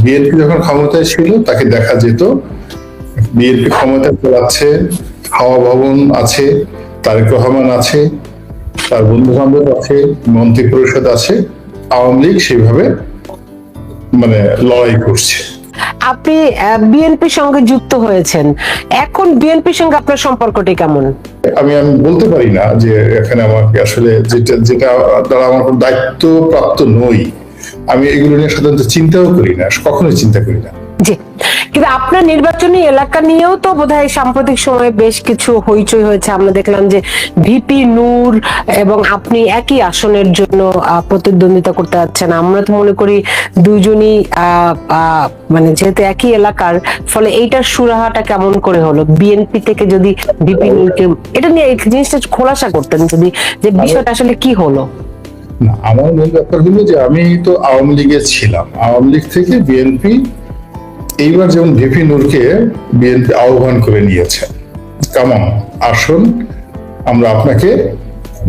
BNP যখন ক্ষমতায় ছিল তাকে দেখা যেত বিএনপি ক্ষমতায় চালাচ্ছে, হাওয়া ভবন আছে, তারেক রহমান আছে, তার বন্ধু বান্ধব আছে, মন্ত্রী পরিষদ আছে, আওয়ামী লীগ সেইভাবে মানে লড়াই করছে। আপনি বিএনপির সঙ্গে যুক্ত হয়েছেন, এখন বিএনপির সঙ্গে আপনার সম্পর্কটি কেমন? আমি বলতে পারি না যে এখানে আমাকে আসলে যেটা দ্বারা আমার দায়িত্ব প্রাপ্ত নই, আমি এগুলো নিয়ে সাধারণত চিন্তাও করি না, কখনোই চিন্তা করি না। জি, কিন্তু আপনার নির্বাচনী এলাকা নিয়েও তো বোধহয় সাম্প্রতিক সময়ে বেশ কিছু হইচই হয়েছে। আমরা দেখলাম যে ভিপি নূর এবং আপনি একই আসনের জন্য প্রতিদ্বন্দ্বিতা করতে যাচ্ছেন। আমরা তো মনে করি দুইজনই মানে যেহেতু একই এলাকার, ফলে এইটার সুরাহাটা কেমন করে হলো? বিএনপি থেকে যদি ভিপি নূরকে, এটা নিয়ে এই জিনিসটা খোলাসা করতেন যদি, যে বিষয়টা আসলে কি হলো। না, আমার মূল ব্যাপার হলো যে আমি তো আওয়ামী লীগে ছিলাম, আওয়ামী লীগ থেকে বিএনপি এইবার যেমন ভিপি নূরকে বিএনপি আহ্বান করে নিয়েছে, কেমন আসন আমরা আপনাকে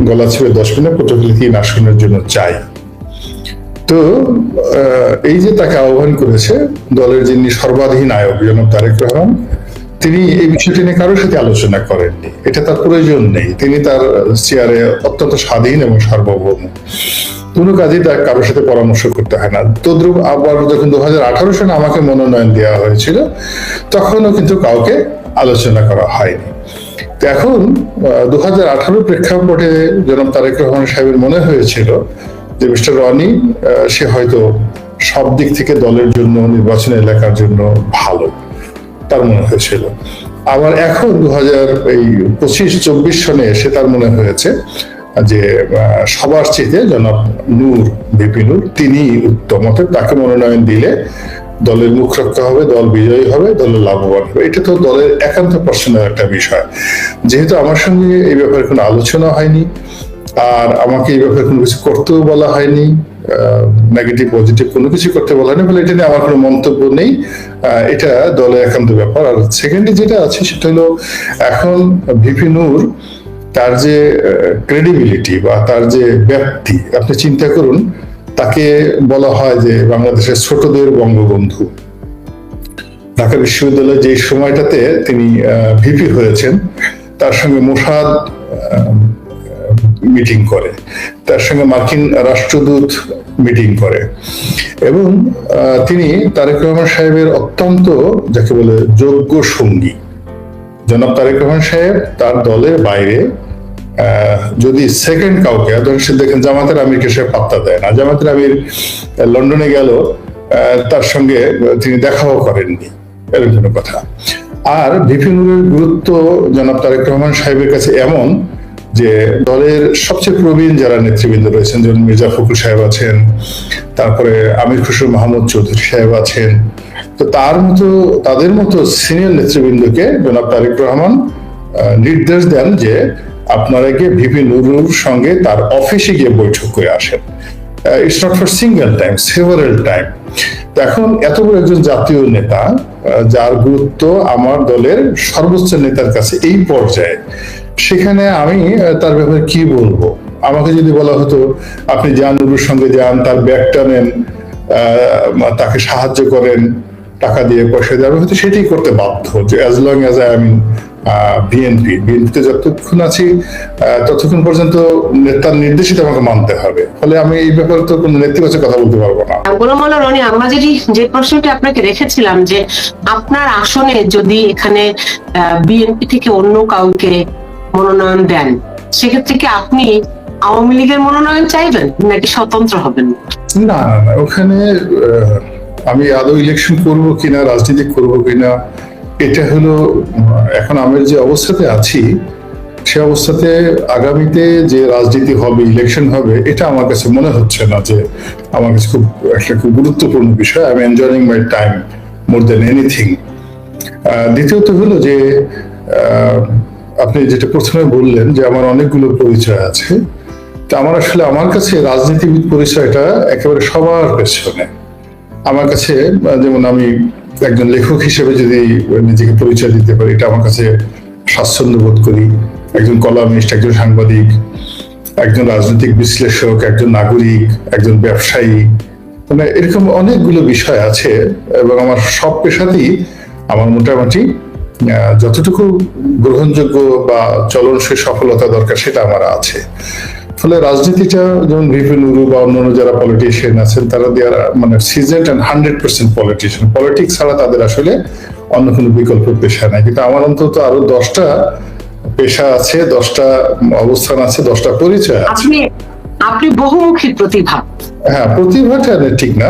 গলা ছেড়ে 10 মিনিট পটুয়াখালী 3 আসনের জন্য চাই। তো এই যে তাকে আহ্বান করেছে দলের যিনি সর্বাধিনায়ক জনাব তারেক রহমান, তিনি এই বিষয়টি নিয়ে কারোর সাথে আলোচনা করেননি, এটা তার প্রয়োজন নেই। তিনি তার চেয়ারে অত্যন্ত স্বাধীন এবং সার্বভৌম, কোনো কাজে তার কারোর সাথে পরামর্শ করতে হয় না। তদ্রুপ আবার যখন 2018 সালে আমাকে মনোনয়ন দেওয়া হয়েছিল, তখনও কিন্তু কাউকে আলোচনা করা হয়নি। তো এখন 2018 প্রেক্ষাপটে জনাব তারেক রহমান সাহেবের মনে হয়েছিল যে মিস্টার রনি সে হয়তো সব দিক থেকে দলের জন্য, নির্বাচনী এলাকার জন্য ভালো, তার মনে হয়েছিল। আবার এখন 2025-24 সনে এসে তার মনে হয়েছে যে সবার চেয়ে জনাব নূর, ভিপি নূর, তিনি উত্তম, তাকে মনোনয়ন দিলে দলের মুখ রক্ষা হবে, দল বিজয়ী হবে, দলের লাভবান হবে। এটা তো দলের একান্ত পার্সোনাল একটা বিষয়। যেহেতু আমার সঙ্গে এই ব্যাপারে কোনো আলোচনা হয়নি, আর আমাকে এই ব্যাপারে কোনো কিছু করতেও বলা হয়নি, নেগেটিভ পজিটিভ কোনো কিছু করতে বলা হয়নি, বলে এটা নিয়ে আমার কোনো মন্তব্য নেই। এটা দলের একান্ত ব্যাপার। আর সেকেন্ডলি যেটা আছে সেটা হলো, এখন ভিপি নূর তার যে ক্রেডিবিলিটি বা তার যে ব্যাপ্তি, আপনি চিন্তা করুন, তাকে বলা হয় যে বাংলাদেশের ছোটদের বঙ্গবন্ধু। ঢাকা বিশ্ববিদ্যালয়ে যে সময়টাতে তিনি ভিপি হয়েছেন, তার সঙ্গে মোসাদ মিটিং করে, তার সঙ্গে মার্কিন রাষ্ট্রদূত মিটিং করে, এবং তিনি তারেক রহমান সাহেবের অত্যন্ত যাকে বলে যোগ্য সঙ্গী। জনাব তারেক রহমান সাহেব তার দলের বাইরে যদি সেকেন্ড কাউকে, দেখেন জামাতের আমিরকে সে পাত্তা দেয় না, জামাতের আমির লন্ডনে গেল, তার সঙ্গে তিনি দেখাও করেননি, এরকম কোনো কথা। আর ভিপি নূরের গুরুত্ব জনাব তারেক রহমান সাহেবের কাছে এমন যে দলের সবচেয়ে প্রবীণ যারা নেতৃবৃন্দ রয়েছেন, যেমন মির্জা ফখরুল সাহেব আছেন, তারপরে আমির খসরু মাহমুদ চৌধুরী সাহেব আছেন, তো তাদের মতো সিনিয়র নেতৃবৃন্দকে জনাব তারেক রহমান নির্দেশ দেন যে আপনারা গিয়ে ভিপি নুরুর সঙ্গে তার অফিসে গিয়ে বৈঠক করে আসেন। It's not for single time, several time. এখন এত বড় একজন জাতীয় নেতা, যার গুরুত্ব আমার দলের সর্বোচ্চ নেতার কাছে এই পর্যায়ে, সেখানে আমি তার ব্যাপারে কি বলবো? আমাকে যদি বলা হতো আপনি যান, নুরুর সঙ্গে যান, তার ব্যাগটা নেন, তাকে সাহায্য করেন, টাকা দিয়ে পয়সা দিয়ে, আমি হয়তো সেটাই করতে বাধ্য, যে as long as I am বিএনপিতে যতক্ষণ আছি ততক্ষণ পর্যন্ত নেতার নির্দেশিত আমাকে মানতে হবে। ফলে আমি এই ব্যাপারে তো কোনো নেতিবাচক কথা বলতে পারবো না। রনি, আমরা যে প্রশ্নটি আপনাকে রেখেছিলাম যে আপনার আসনে যদি এখানে বিএনপি থেকে অন্য কাউকে মনোনয়ন দেন, সেক্ষেত্রে কি আপনি আওয়ামী লীগের মনোনয়ন চাইবেন নাকি স্বতন্ত্র হবেন? না না না, ওখানে আমি আদৌ ইলেকশন করবো কিনা, রাজনীতি করবো কিনা, এটা হলো এখন আমি যে অবস্থাতে আছি, সে অবস্থাতে আগামীতে যে রাজনীতি হবে, ইলেকশন হবে, এটা আমার কাছে মনে হচ্ছে না যে আমার কাছে খুব গুরুত্বপূর্ণ বিষয়। I am enjoying my time more than anything. দ্বিতীয়ত হলো যে আপনি যেটা প্রথমে বললেন যে আমার অনেকগুলো পরিচয় আছে, তা আমার কাছে রাজনীতিবিদ পরিচয়টা একেবারে সবার পেছনে। আমার কাছে যেমন আমি একজন লেখক হিসেবে যদি নিজেকে পরিচয় দিতে পারি, এটা আমার কাছে স্বাচ্ছন্দ্য বোধ করি। একজন কলামিস্ট, একজন সাংবাদিক, একজন রাজনৈতিক বিশ্লেষক, একজন নাগরিক, একজন ব্যবসায়ী, মানে এরকম অনেকগুলো বিষয় আছে, এবং আমার সব পেশাতেই আমার মোটামুটি যতটুকু গ্রহণযোগ্য বা চলনসই সফলতা দরকার সেটা আমার আছে। ফলে রাজনীতিটা যেমন ভিপি নুরু বা অন্যান্য যারা পলিটিশিয়ান আছেন তারা দেয়ার মানে সিজেন্ট অ্যান্ড 100% পলিটিশিয়ান, পলিটিক্স ছাড়া তাদের আসলে অন্য কোনো বিকল্প পেশা নাই। কিন্তু আমার অন্তত আরো 10টা পেশা আছে, 10টা অবস্থান আছে, 10টা পরিচয় আছে। আপনি বহুমুখী প্রতিভা। হ্যাঁ, প্রতিভাটা ঠিক না,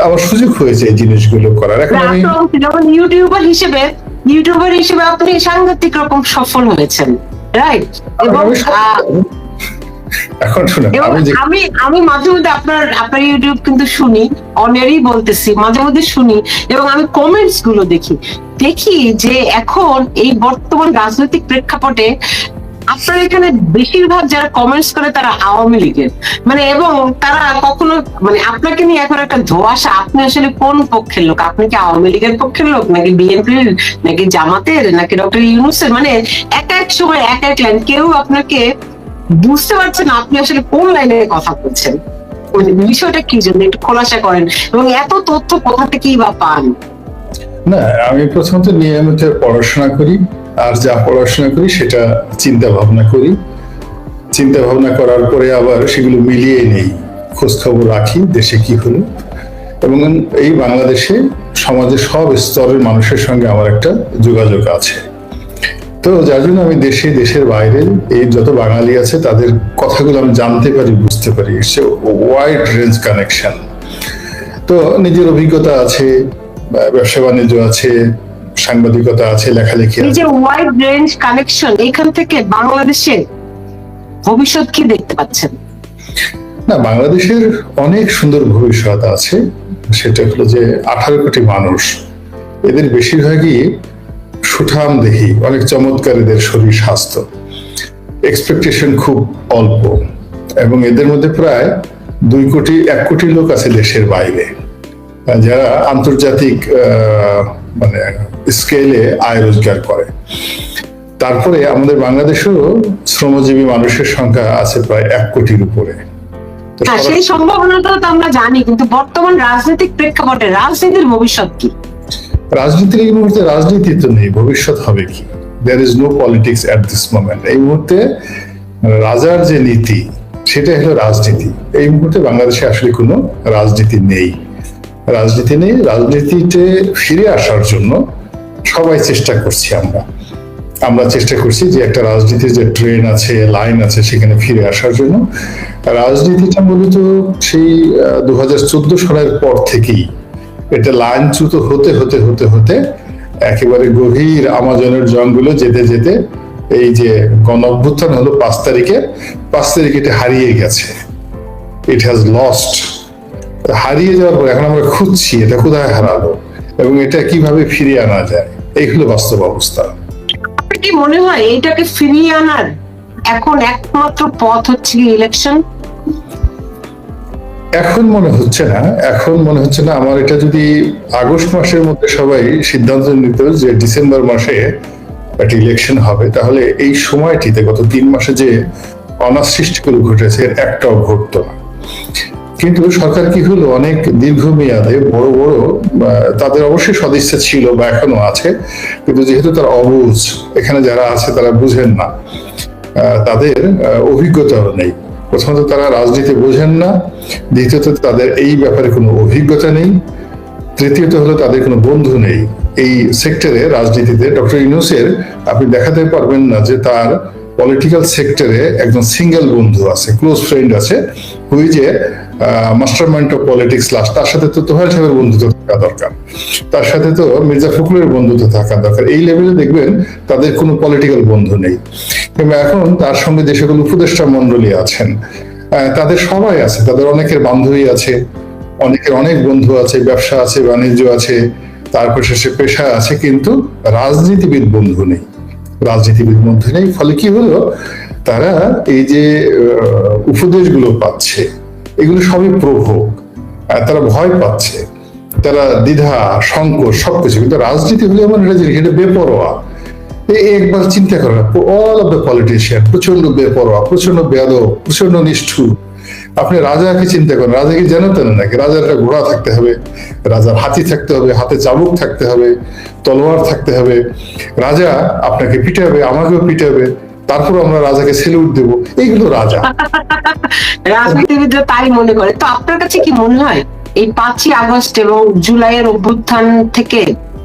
আমার সুযোগ হয়েছে এই জিনিসগুলো করার। এখন আমি যেমন ইউটিউবার হিসেবে আপনি সাংঘাতিক রকম সফল হয়েছেন, রাইট? এবং এখন শুনেন, আমি মাঝে মধ্যে আপনার ইউটিউব কিন্তু শুনি, অনেরই বলতেছি, মাঝে মধ্যে শুনি, এবং আমি কমেন্টস গুলো দেখি যে এখন এই বর্তমান রাজনৈতিক প্রেক্ষাপটে আপনার এখানে বেশিরভাগ যারা কমেন্টস করে তারা আওয়ামী লীগের, মানে, এবং তারা কখনো মানে আপনাকে নিয়ে এখন একটা ধোঁয়াশা, আপনি আসলে কোন পক্ষের লোক, আপনি কি আওয়ামী লীগের পক্ষের লোক, নাকি বিএনপির, নাকি জামাতের, নাকি ডক্টর ইউনূসের, মানে এক এক সময় এক এক লাইন, কেউ আপনাকে বুঝতে পারছে না আপনি আসলে কোন লাইনে কথা বলছেন। বিষয়টা কি, জন্য একটু খোলাসা করেন, এবং এত তথ্য কোথা থেকেই বা পান? না, আমি প্রথমত নিয়মিত পড়াশোনা করি, আর যা পড়াশোনা করি সেটা চিন্তা ভাবনা করি, চিন্তা ভাবনা করার পরে আবার সেগুলো মিলিয়ে নেই, খোঁজ খবর রাখি দেশে কি হলো, এবং এই বাংলাদেশে সমাজের সব স্তরের মানুষের সঙ্গে আমার একটা যোগাযোগ আছে। তো যার জন্য আমি দেশে, দেশের বাইরে এই যত বাঙালি আছে তাদের কথাগুলো আমি জানতে পারি, বুঝতে পারি। সে ওয়াইড রেঞ্জ কানেকশন। তো নিজের অভিজ্ঞতা আছে, ব্যবসা বাণিজ্য আছে, সাংবাদিকতা আছে, লেখালেখি আছে। এই যে ওয়াইড রেঞ্জ কানেকশন, এখান থেকে বাংলাদেশে ভবিষ্যৎ কি দেখতে পাচ্ছেন? না, বাংলাদেশের অনেক সুন্দর ভবিষ্যৎ আছে। সেটা হলো যে 18 কোটি মানুষ, এদের বেশিরভাগই সুঠাম দেহি, অনেক চমৎকার এদের শরীর স্বাস্থ্য, এক্সপেকটেশন খুব অল্প, এবং এদের মধ্যে প্রায় 1 কোটি লোক আছে দেশের বাইরে, যারা আন্তর্জাতিক মানে স্কেলে আয় রোজগার করে। তারপরে আমাদের বাংলাদেশেও শ্রমজীবী মানুষের সংখ্যা আছে প্রায় 1 কোটির উপরে। সেই সম্ভাবনাটা তো আমরা জানি, কিন্তু বর্তমান রাজনৈতিক প্রেক্ষাপটে রাজনীতির ভবিষ্যৎ কি? রাজনীতির এই মুহূর্তে রাজনীতি তো নেই, ভবিষ্যৎ হবে কি? There is no politics at this moment. এই মুহূর্তে রাজার যে নীতি সেটা হলো রাজনীতি। এই মুহূর্তে বাংলাদেশে আসলে কোনো রাজনীতি নেই, রাজনীতি নেই। রাজনীতিতে ফিরে আসার জন্য সবাই চেষ্টা করছি, আমরা চেষ্টা করছি যে একটা রাজনীতির যে ট্রেন আছে, লাইন আছে, সেখানে ফিরে আসার জন্য। রাজনীতিটা মূলত সেই 2014 সালের পর থেকেই এটা লাইনচ্যুত হতে হতে হতে হতে একেবারে গভীর আমাজনের জঙ্গলে যেতে যেতে এই যে গণ অভ্যুত্থান হলো 5 তারিখে এটা হারিয়ে গেছে। It has lost. হারিয়ে যাওয়ার পর এখন আমরা খুঁজছি এটা কোথায় হারালো এবং এটা কিভাবে ফিরিয়ে আনা যায়। এই হলো বাস্তব অবস্থা। আপনার কি মনে হয় এটাকে ফিরিয়ে আনার এখন একমাত্র পথ হচ্ছে ইলেকশন? এখন মনে হচ্ছে না। আমার এটা যদি আগস্ট মাসের মধ্যে সবাই সিদ্ধান্ত নিত যে ডিসেম্বর মাসে একটা ইলেকশন হবে, তাহলে এই সময়টিতে গত 3 মাসে যে অনাসৃষ্টিগুলো ঘটেছে একটাও ঘটতো না। কিন্তু সরকার কি হলো, অনেক দীর্ঘমেয়াদে বড় বড়, তাদের অবশ্যই সদিচ্ছা ছিল বা এখনো আছে, কিন্তু যেহেতু তারা অবুঝ, এখানে যারা আছে তারা বুঝেন না, তাদের অভিজ্ঞতাও নেই। প্রথমত তারা রাজনীতি বোঝেন না, দ্বিতীয়ত তাদের এই ব্যাপারে কোনো অভিজ্ঞতা নেই, তৃতীয়ত হলো তাদের কোনো বন্ধু নেই এই সেক্টরে। রাজনীতিতে ডক্টর ইউনূসের আপনি দেখাতে পারবেন না যে তার পলিটিক্যাল সেক্টরে একজন সিঙ্গেল বন্ধু আছে, ক্লোজ ফ্রেন্ড আছে, হুই যে master mind of politics last. তার সাথে তো তোহার সাহেবের বন্ধুত্ব থাকা দরকার, তার সাথে তো মির্জা ফখরুলের বন্ধুত্ব থাকা দরকার। এই লেভেলে দেখবেন তাদের কোনো পলিটিক্যাল বন্ধু নেই। কিংবা এখন তার সঙ্গে যে সকল উপদেষ্টা মন্ডলী আছেন, তাদের সবাই আছে, তাদের অনেকের বান্ধবী আছে, অনেকের অনেক বন্ধু আছে, ব্যবসা আছে, বাণিজ্য আছে, তারপর শেষে পেশা আছে, কিন্তু রাজনীতিবিদ বন্ধু নেই। ফলে কি হলো, তারা এই যে উপদেশগুলো পাচ্ছে এগুলো সবই প্রভোগ, তারা ভয় পাচ্ছে, তারা দ্বিধা সংকোচ সবকিছু। কিন্তু রাজনীতি হলে এমন এটা বেপরোয়া। একবার চিন্তা করেন, অল অফ দ্য পলিটিশিয়ান প্রচন্ড বেপরোয়া, প্রচন্ড বেয়াদব, প্রচন্ড নিষ্ঠুর, আপনি রাজাকে চিন্তা করেন, রাজা কি যেন তেন নাকি? রাজার একটা ঘোড়া থাকতে হবে, রাজার হাতি থাকতে হবে, হাতে চাবুক থাকতে হবে, তলোয়ার থাকতে হবে। রাজা আপনাকে পিটাবে, আমাকেও পিটাবে, তারপর আমরা রাজাকে সেলুট দেবো। এইগুলো রাজা। রাজনীতিবিদরা তাই মনে করে। তো আপনার কাছে কি মনে হয় এই 5ই আগস্ট এবং জুলাইয়ের অভ্যুত্থান থেকে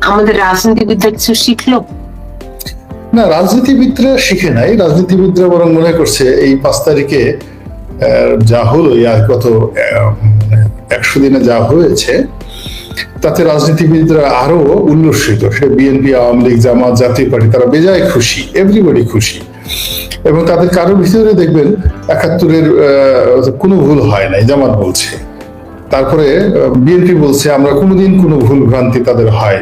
আমাদের রাজনীতিবিদরা কিছু শিখলো? না, রাজনীতিবিদরা শিখে নাই, রাজনীতিবিদরা বরং মনে করছে এই 5 তারিখে যা হলো, গত 100 দিনে যা হয়েছে, তাতে রাজনীতিবিদরা আরো উল্লসিত। সে বিএনপি, আওয়ামী লীগ, জামাত, জাতীয় পার্টি, তারা বেজায় খুশি, এভরিবডি খুশি। এবং তাদের কারোর ভিতরে দেখবেন 71-এর কোনো ভুল হয় নাই, জামাত বলছে। তারপরে বিএনপি বলছে আমরা কোনোদিন কোনো ভুল ভ্রান্তি তাদের হয়।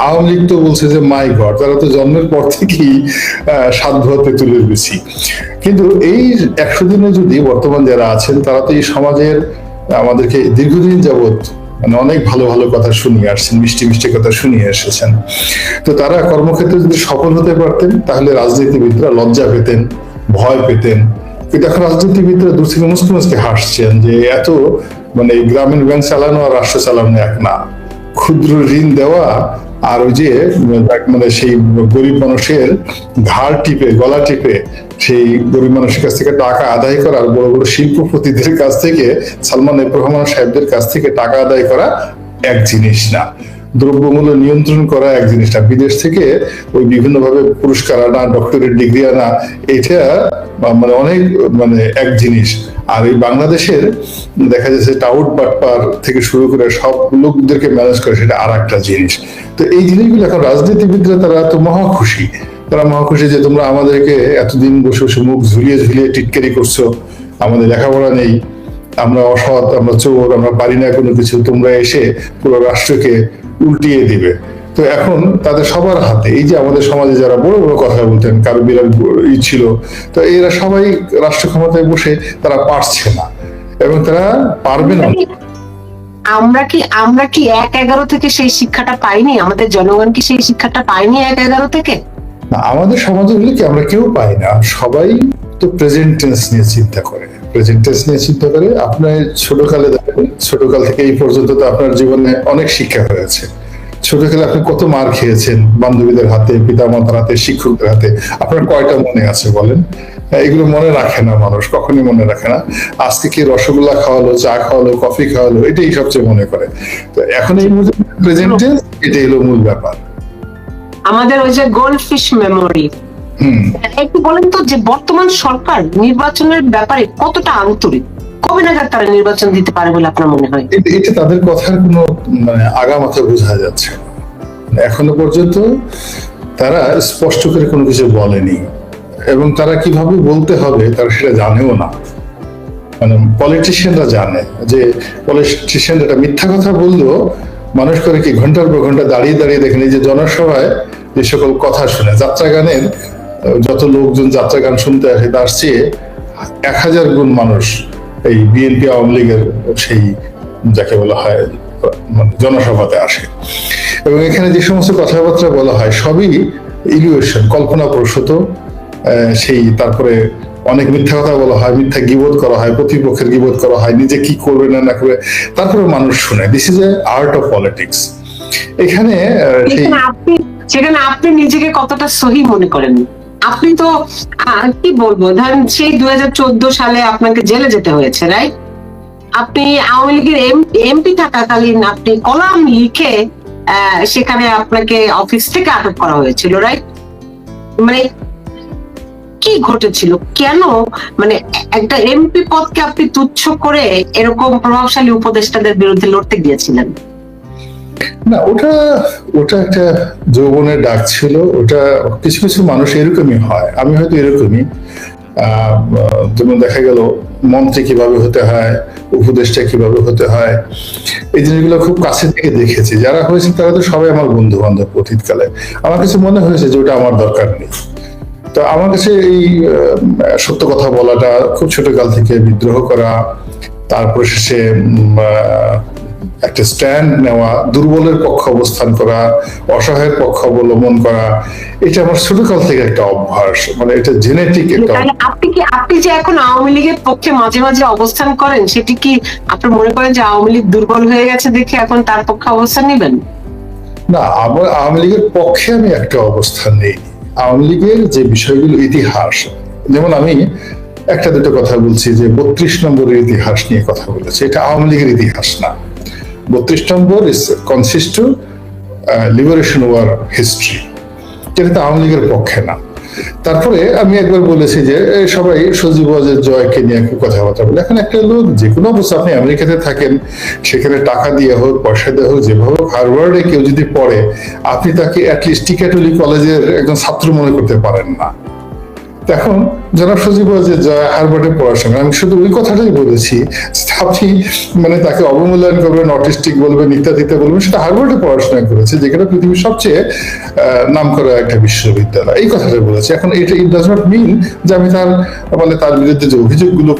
আওয়ামী লীগ তো বলছে যে মাই গড, তারা তো জন্মের পর থেকেই সাধ্যতে তুলে বেশি। কিন্তু এই 100 দিনে যদি বর্তমান যারা আছেন, তারা তো এই সমাজের আমাদেরকে দীর্ঘদিন যাবৎ মানে অনেক ভালো ভালো কথা শুনিয়ে আসছেন, মিষ্টি মিষ্টি কথা শুনিয়ে এসেছেন। তো তারা কর্মক্ষেত্রে যদি সফল হতে পারতেন, তাহলে রাজনীতিবিদরা লজ্জা পেতেন, ভয় পেতেন। কিন্তু এখন রাজনীতিবিদরা দূর থেকে মুসকে মুসকে হাসছেন যে এত মানে গ্রামীণ ব্যাংক চালানো আর রাষ্ট্র চালানো এক না। ক্ষুদ্র ঋণ দেওয়া আর ওই যে মানে সেই গরিব মানুষের ঘাড় টিপে, গলা টিপে সেই গরিব মানুষের কাছ থেকে টাকা আদায় করা, আর বড় বড় শিল্পপতিদের কাছ থেকে, সালমান এফ রহমান সাহেবদের কাছ থেকে টাকা আদায় করা এক জিনিস না। দ্রব্যমূল্য নিয়ন্ত্রণ করা এক জিনিস না। বিদেশ থেকে ওই বিভিন্ন ভাবে পুরস্কার আনা, ডক্টরেট ডিগ্রি আনা, এটা মানে অনেক মানে এক জিনিস। আর এই বাংলাদেশের দেখা যাচ্ছে টাউট বাটপার থেকে শুরু করে সব লোকদেরকে ম্যানেজ করে, সেটা আর একটা জিনিস। তো এই জিনিসগুলো এখন রাজনীতিবিদরা তারা তো মহা খুশি। তারা মহা খুশি যে তোমরা আমাদেরকে এতদিন বসে বসে মুখ ঝুলিয়ে ঝুলিয়ে টিটকারি করছো, আমাদের লেখাপড়া নেই, আমরা অসৎ, আমরা চোর, আমরা পারি না কোনো কিছু, তোমরা এসে পুরো রাষ্ট্রকে উল্টিয়ে দিবে। তো এখন তাদের সবার হাতে, এই যে আমাদের সমাজে যারা বড় বড় কথা বলতেন, কারো বিরাট ছিল, তো এরা সবাই রাষ্ট্র ক্ষমতায় বসে তারা পারছে না, এবং তারা পারবে না। আমরা কি 1/11 থেকে সেই শিক্ষাটা পাইনি? আমাদের জনগণ কি সেই শিক্ষাটা পাইনি 1/11 থেকে? না, আমাদের সমাজে হলে কি আমরা কেউ পাই না। সবাই তো প্রেজেন্ট টেন্স নিয়ে চিন্তা করে, প্রেজেন্ট টেন্স নিয়ে চিন্তা করে। আপনার ছোটকালে দেখেন, ছোটকাল থেকে এই পর্যন্ত তো আপনার জীবনে অনেক শিক্ষা হয়েছে। ছোটকালে আপনি কত মার খেয়েছেন, বান্ধবীদের হাতে, পিতামাতার হাতে, শিক্ষকদের হাতে, আপনার কয়টা মনে আছে বলেন? এগুলো মনে রাখে না মানুষ, কখনই মনে রাখে না। আজকে কি রসগোল্লা খাওয়ালো, চা খাওয়ালো, কফি খাওয়ালো, এটাই সবচেয়ে মনে করে। তো এখন এই মুহূর্তে প্রেজেন্ট টেন্স, এটাই হলো মূল ব্যাপার। আমাদের ওই যে গোল্ডফিশ মেমোরি। একটু বলেন তো যে বর্তমান সরকার নির্বাচনের ব্যাপারে কতটা আন্তরিক? কবে নাগাদ তারা নির্বাচন দিতে পারে বলে আপনার মনে হয়? এটা তাদের কথার কোনো মানে আগামাথা বোঝা যাচ্ছে না। এখনো পর্যন্ত তারা স্পষ্ট করে কোনো কিছু বলেনি, এবং তারা কিভাবে বলতে হবে তারা সেটা জানেও না। মানে পলিটিশিয়ানরা জানে যে পলিটিশিয়ান একটা মিথ্যা কথা বললেও মানুষ করে কি ঘন্টার পর ঘন্টা দাঁড়িয়ে দাঁড়িয়ে দেখেন। এই যে জনসভায় যে সকল কথা শুনে, যাত্রা গানের যত লোকজন যাত্রা গান শুনতে আসে, তার চেয়ে 1000 গুণ মানুষ এই বিএনপি আওয়ামী লীগের সেই যাকে বলা হয় জনসভাতে আসে। এবং এখানে যে সমস্ত কথাবার্তা বলা হয় সবই ইলিউশন, কল্পনা প্রসূত। সেই তারপরে অনেক মিথ্যা কথা বলা হয়, মিথ্যা গীবত করা হয়, প্রতিপক্ষের গীবত করা হয়, নিজে কি করবে না না করবে, তারপরে মানুষ শুনে। This is a art of politics. এখানে সেখানে আপনি নিজেকে কতটা সহি মনে করেন? আপনি তো কি বলবো, ধরেন সেই 2014 সালে আপনাকে জেলে যেতে হয়েছে, রাইট? আপনি আওয়ামী লীগের এমপি থাকাকালীন আপনি কলাম লিখে সেখানে আপনাকে অফিস থেকে আটক করা হয়েছিল, রাইট? মানে কি ঘটেছিল? কেন মানে একটা এমপি পদকে আপনি তুচ্ছ করে এরকম প্রভাবশালী উপদেষ্টাদের বিরুদ্ধে লড়তে গিয়েছিলেন? না, ওটা একটা যৌবনের ডাক ছিল। ওটা কিছু কিছু মানুষ এরকমই হয়, আমি হয়তো এরকমই। যেমন দেখা গেল মন্ত্রী কিভাবে হতে হয়, উপদেষ্টা কিভাবে হতে হয়, এই জিনিসগুলো খুব কাছে থেকে দেখেছি। যারা হয়েছে তারা তো সবাই আমার বন্ধু বান্ধব অতীতকালে। আমার কাছে মনে হয়েছে যে ওটা আমার দরকার নেই। তো আমার কাছে এই সত্য কথা বলাটা, খুব ছোটকাল থেকে বিদ্রোহ করা, তারপর শেষে একটা স্ট্যান্ড নেওয়া, দুর্বলের পক্ষে অবস্থান করা, অসহায়ের পক্ষ অবলম্বন করা, এটা আমার ছোটকাল থেকে একটা অভ্যাস, মানে এটা জেনেটিক একটা তাহলে আপনি যে এখন আওয়ামী লীগের পক্ষে মাঝে মাঝে অবস্থান করেন, সেটি কি আপনি মনে করেন যে আওয়ামী লীগ দুর্বল হয়ে গেছে দেখে এখন তার পক্ষে অবস্থান নেবেন? না, আমার আওয়ামী লীগের পক্ষে আমি একটা অবস্থান নেই। আওয়ামী লীগের যে বিষয়গুলো, ইতিহাস, যেমন আমি একটা দুটো কথা বলছি যে 32 নম্বরের ইতিহাস নিয়ে কথা বলেছি, এটা আওয়ামী লীগের ইতিহাস না। 32 number is consist to liberation war history, যেটা তো আওয়ামী লীগের পক্ষে না। তারপরে আমি একবার বলেছি যে সবাই সজীব ওয়াজেদ জয়কে নিয়ে একটু কথাবার্তা বলে। এখন একটা লোক যে কোনো অবস্থা, আপনি আমেরিকাতে থাকেন, সেখানে টাকা দিয়ে হোক, পয়সা দিয়ে হোক, যেভাবে হোক, হার্ভার্ডে কেউ যদি পড়ে, আপনি তাকে অ্যাটলিস্ট টিকাটুলি কলেজের একজন ছাত্র মনে করতে পারেন না। এখন জনাব সজীব ওয়াজেদ জয় হার্ভার্ডে পড়াশোনা, আমি শুধু ওই কথাটাই বলেছি, আপনি মানে তাকে অবমূল্যায়ন করবেন, অটিস্টিক বলবেন, ইত্যাদিতে বলবেন, সেটা হার্ভার্ডে পড়াশোনা করেছে, যেখানে পৃথিবীর সবচেয়ে নামকরা একটা বিশ্ববিদ্যালয়, এই কথাটা বলেছি। এখন এটা ইট ডাজ নট মিন যে আমি তার মানে তার বিরুদ্ধে যে অভিযোগগুলো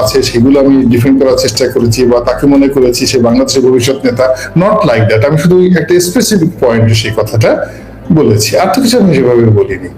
আছে সেগুলো আমি ডিফেন্ড করার চেষ্টা করেছি বা তাকে মনে করেছি সে বাংলাদেশের ভবিষ্যৎ নেতা, নট লাইক দ্যাট। আমি শুধু একটা স্পেসিফিক পয়েন্টে সেই কথাটা বলেছি, আর তো কিছু আমি সেভাবে বলিনি।